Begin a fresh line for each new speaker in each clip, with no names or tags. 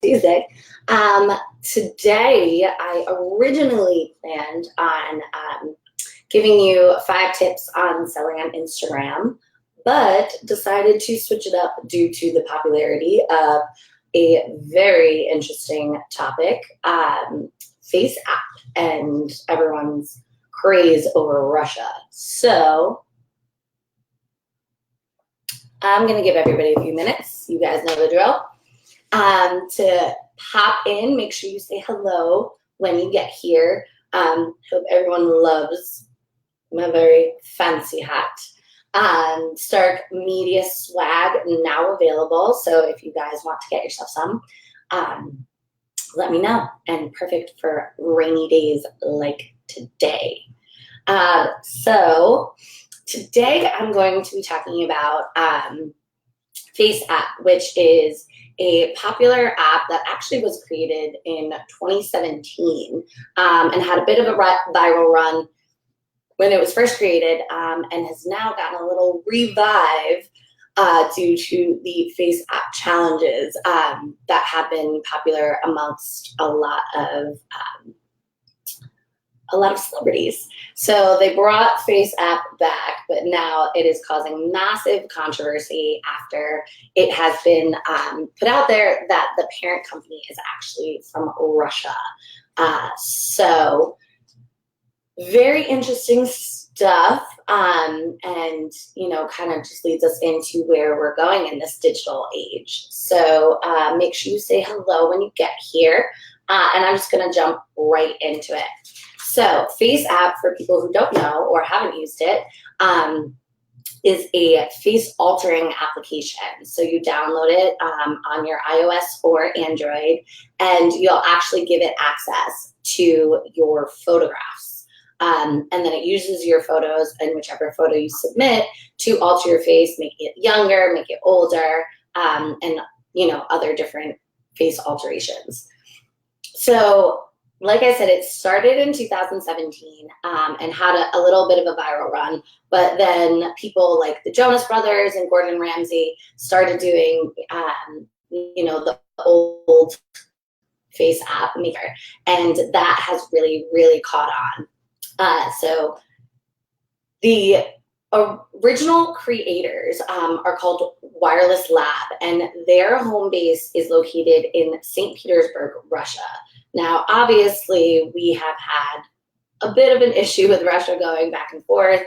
Tuesday. Today, I originally planned on giving you 5 tips on selling on Instagram, but decided to switch it up due to the popularity of a very interesting topic, FaceApp, and everyone's craze over Russia. So I'm going to give everybody a few minutes. You guys know the drill. To pop in, make sure you say hello when you get here. Hope everyone loves my very fancy hat. Stark Media swag now available. So if you guys want to get yourself some, let me know. And perfect for rainy days like today. So today I'm going to be talking about FaceApp, which is a popular app that actually was created in 2017 and had a bit of a viral run when it was first created, and has now gotten a little revive due to the FaceApp challenges that have been popular amongst a lot of celebrities. So they brought FaceApp back, but now it is causing massive controversy after it has been put out there that the parent company is actually from Russia. So very interesting stuff, and kind of just leads us into where we're going in this digital age. So make sure you say hello when you get here, and I'm just going to jump right into it. So FaceApp, for people who don't know or haven't used it, is a face-altering application. So you download it on your iOS or Android, and you'll actually give it access to your photographs. And then it uses your photos and whichever photo you submit to alter your face, make it younger, make it older, and other different face alterations. So like I said, it started in 2017 and had a little bit of a viral run, but then people like the Jonas Brothers and Gordon Ramsay started doing, the old FaceApp maker, and that has really, really caught on. So the original creators are called Wireless Lab, and their home base is located in St. Petersburg, Russia. Now, obviously, we have had a bit of an issue with Russia going back and forth,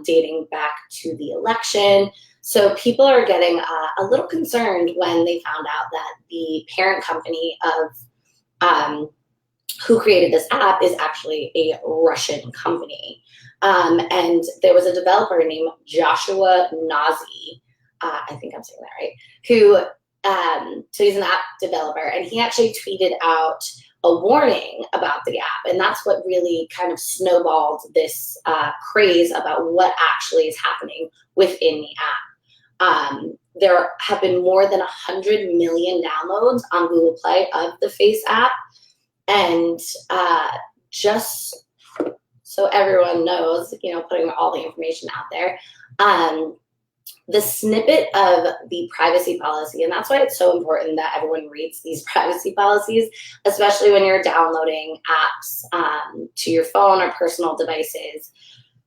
dating back to the election. So people are getting a little concerned when they found out that the parent company of who created this app is actually a Russian company. And there was a developer named Joshua Nazi, I think I'm saying that right, who so he's an app developer, and he actually tweeted out a warning about the app, and that's what really kind of snowballed this craze about what actually is happening within the app. There have been more than 100 million downloads on Google Play of the Face app, and just so everyone knows, putting all the information out there, the snippet of the privacy policy, and that's why it's so important that everyone reads these privacy policies, especially when you're downloading apps to your phone or personal devices.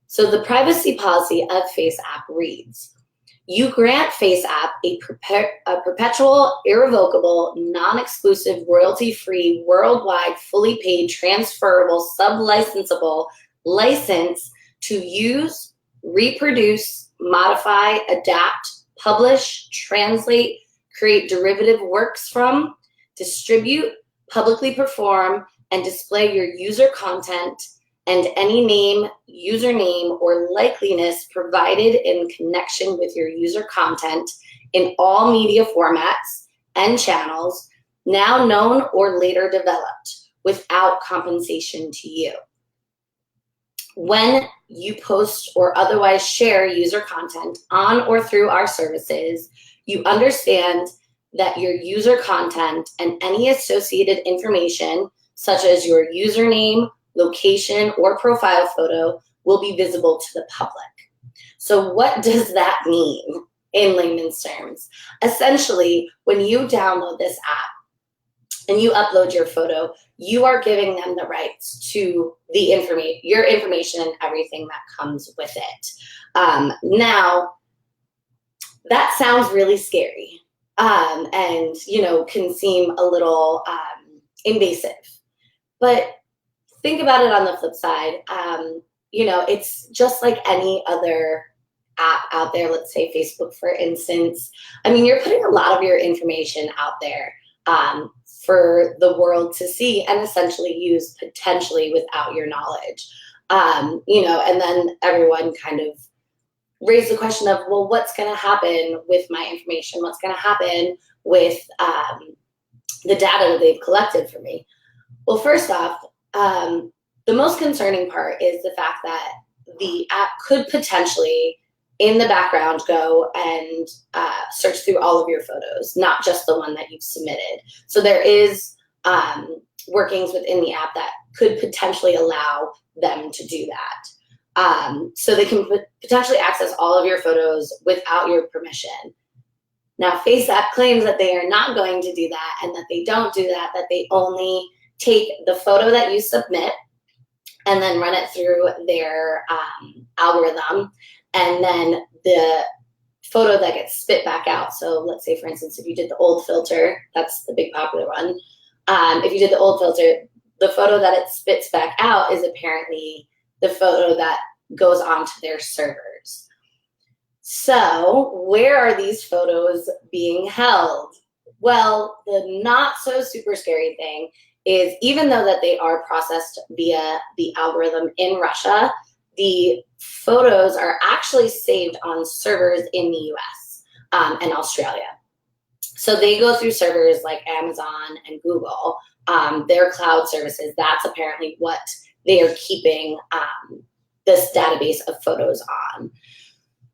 So the privacy policy of FaceApp reads, you grant FaceApp a perpetual, irrevocable, non-exclusive, royalty-free, worldwide, fully paid, transferable, sub-licensable license to use, reproduce, modify, adapt, publish, translate, create derivative works from, distribute, publicly perform, and display your user content and any name, username, or likeliness provided in connection with your user content in all media formats and channels, now known or later developed, without compensation to you. When you post or otherwise share user content on or through our services, you understand that your user content and any associated information, such as your username, location, or profile photo, will be visible to the public. So what does that mean in layman's terms? Essentially, when you download this app, and you upload your photo, you are giving them the rights to the information, your information, and everything that comes with it. Now, that sounds really scary, and can seem a little invasive. But think about it on the flip side. It's just like any other app out there. Let's say Facebook, for instance. I mean, you're putting a lot of your information out there for the world to see and essentially use potentially without your knowledge. And then everyone kind of raised the question of, well, what's going to happen with my information? What's going to happen with the data that they've collected for me? Well, first off, the most concerning part is the fact that the app could potentially, in the background, go and search through all of your photos, not just the one that you've submitted. So there is workings within the app that could potentially allow them to do that. So they can potentially access all of your photos without your permission. Now, FaceApp claims that they are not going to do that, and that they don't do that, that they only take the photo that you submit and then run it through their algorithm, and then the photo that gets spit back out. So let's say, for instance, if you did the old filter, that's the big popular one. If you did the old filter, the photo that it spits back out is apparently the photo that goes onto their servers. So where are these photos being held? Well, the not so super scary thing is, even though that they are processed via the algorithm in Russia, the photos are actually saved on servers in the US and Australia. So they go through servers like Amazon and Google, their cloud services. That's apparently what they are keeping this database of photos on.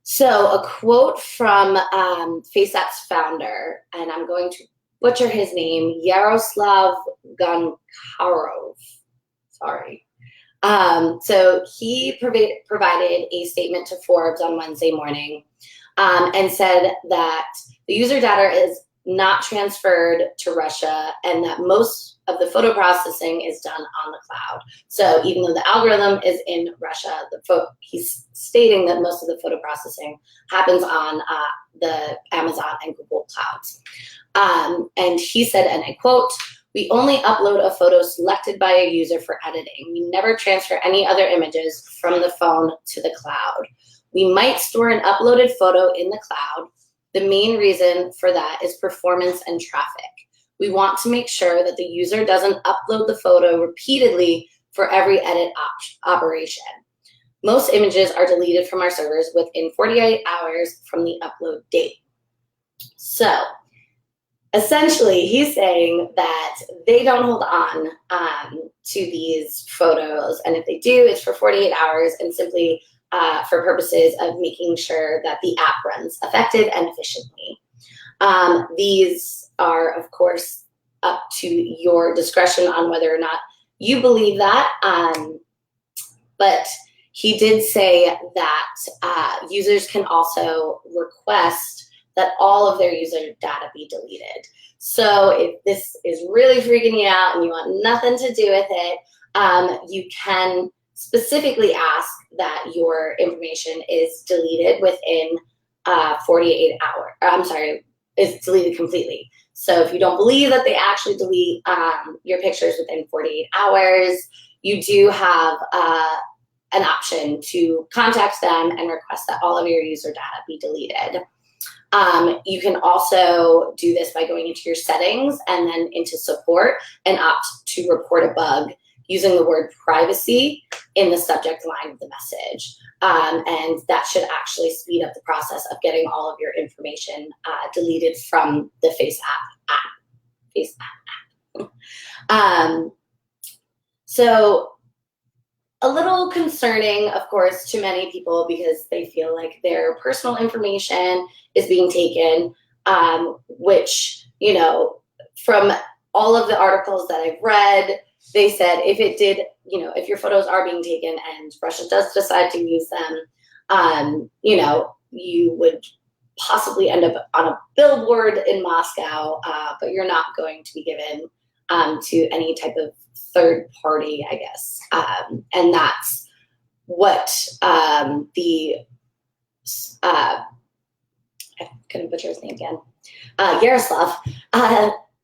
So a quote from FaceApp's founder, and I'm going to butcher his name, Yaroslav Gonkarov. Sorry. So he provided a statement to Forbes on Wednesday morning and said that the user data is not transferred to Russia, and that most of the photo processing is done on the cloud. So even though the algorithm is in Russia, he's stating that most of the photo processing happens on the Amazon and Google clouds. And he said, and I quote, "We only upload a photo selected by a user for editing. We never transfer any other images from the phone to the cloud. We might store an uploaded photo in the cloud. The main reason for that is performance and traffic. We want to make sure that the user doesn't upload the photo repeatedly for every edit operation. Most images are deleted from our servers within 48 hours from the upload date." So essentially, he's saying that they don't hold on to these photos, and if they do, it's for 48 hours and simply for purposes of making sure that the app runs effective and efficiently. These are, of course, up to your discretion on whether or not you believe that. But he did say that users can also request that all of their user data be deleted. So if this is really freaking you out and you want nothing to do with it, you can specifically ask that your information is deleted within 48 hours. I'm sorry, is deleted completely. So if you don't believe that they actually delete your pictures within 48 hours, you do have an option to contact them and request that all of your user data be deleted. You can also do this by going into your settings and then into support and opt to report a bug using the word privacy in the subject line of the message. And that should actually speed up the process of getting all of your information deleted from the FaceApp app. So a little concerning, of course, to many people because they feel like their personal information is being taken, which, from all of the articles that I've read, they said if your photos are being taken and Russia does decide to use them, you would possibly end up on a billboard in Moscow, but you're not going to be given to any type of third party, I guess. And that's what I couldn't butcher his name again, Yaroslav,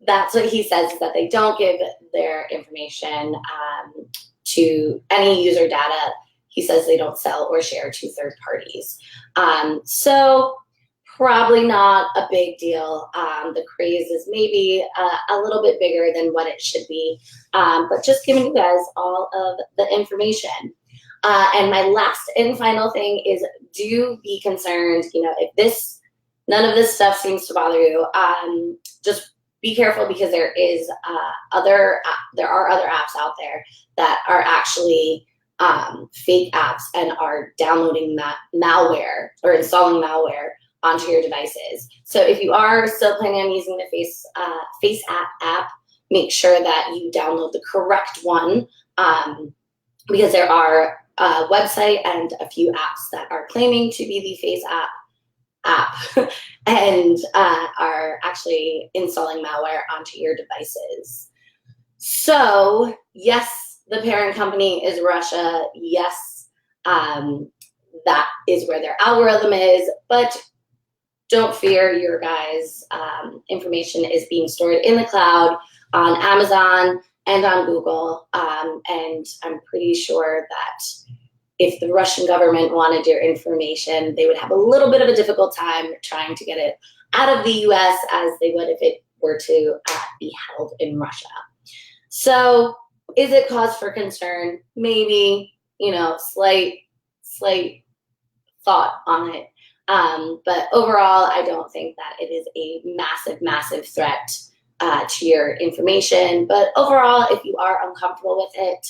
that's what he says, is that they don't give their information to any user data. He says they don't sell or share to third parties. So probably not a big deal. The craze is maybe a little bit bigger than what it should be, but just giving you guys all of the information. And my last and final thing is, do be concerned, if none of this stuff seems to bother you, just be careful, because there are other apps out there that are actually fake apps and are downloading malware or installing malware onto your devices. So if you are still planning on using the FaceApp app, make sure that you download the correct one, because there are a website and a few apps that are claiming to be the FaceApp app and are actually installing malware onto your devices. So yes, the parent company is Russia. Yes, that is where their algorithm is, but don't fear, your guys' information is being stored in the cloud on Amazon and on Google. And I'm pretty sure that if the Russian government wanted your information, they would have a little bit of a difficult time trying to get it out of the US as they would if it were to be held in Russia. So is it cause for concern? Maybe, slight thought on it. But overall, I don't think that it is a massive, massive threat to your information. But overall, if you are uncomfortable with it,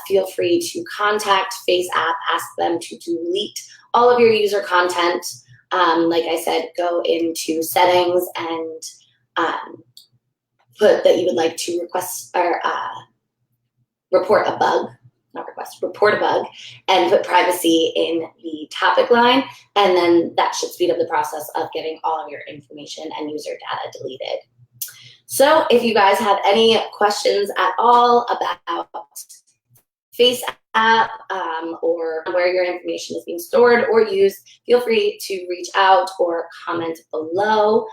feel free to contact FaceApp, ask them to delete all of your user content. Like I said, go into settings and put that you would like to request or report a bug, report a bug, and put privacy in the topic line. And then that should speed up the process of getting all of your information and user data deleted. So if you guys have any questions at all about FaceApp or where your information is being stored or used, feel free to reach out or comment below.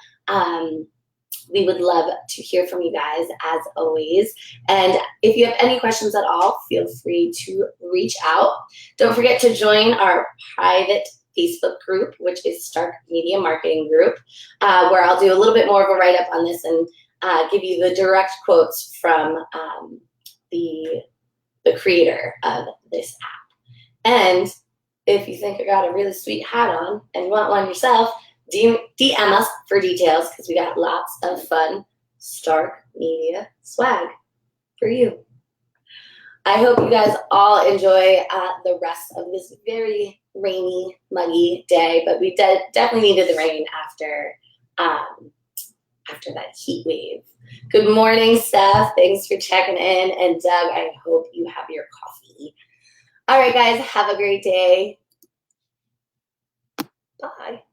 We would love to hear from you guys, as always. And if you have any questions at all, feel free to reach out. Don't forget to join our private Facebook group, which is Stark Media Marketing Group, where I'll do a little bit more of a write-up on this and give you the direct quotes from the creator of this app. And if you think I got a really sweet hat on and you want one yourself, DM us for details, because we got lots of fun Stark Media swag for you. I hope you guys all enjoy the rest of this very rainy, muggy day, but we definitely needed the rain after that heat wave. Good morning, Steph. Thanks for checking in. And Doug, I hope you have your coffee. All right, guys, have a great day. Bye.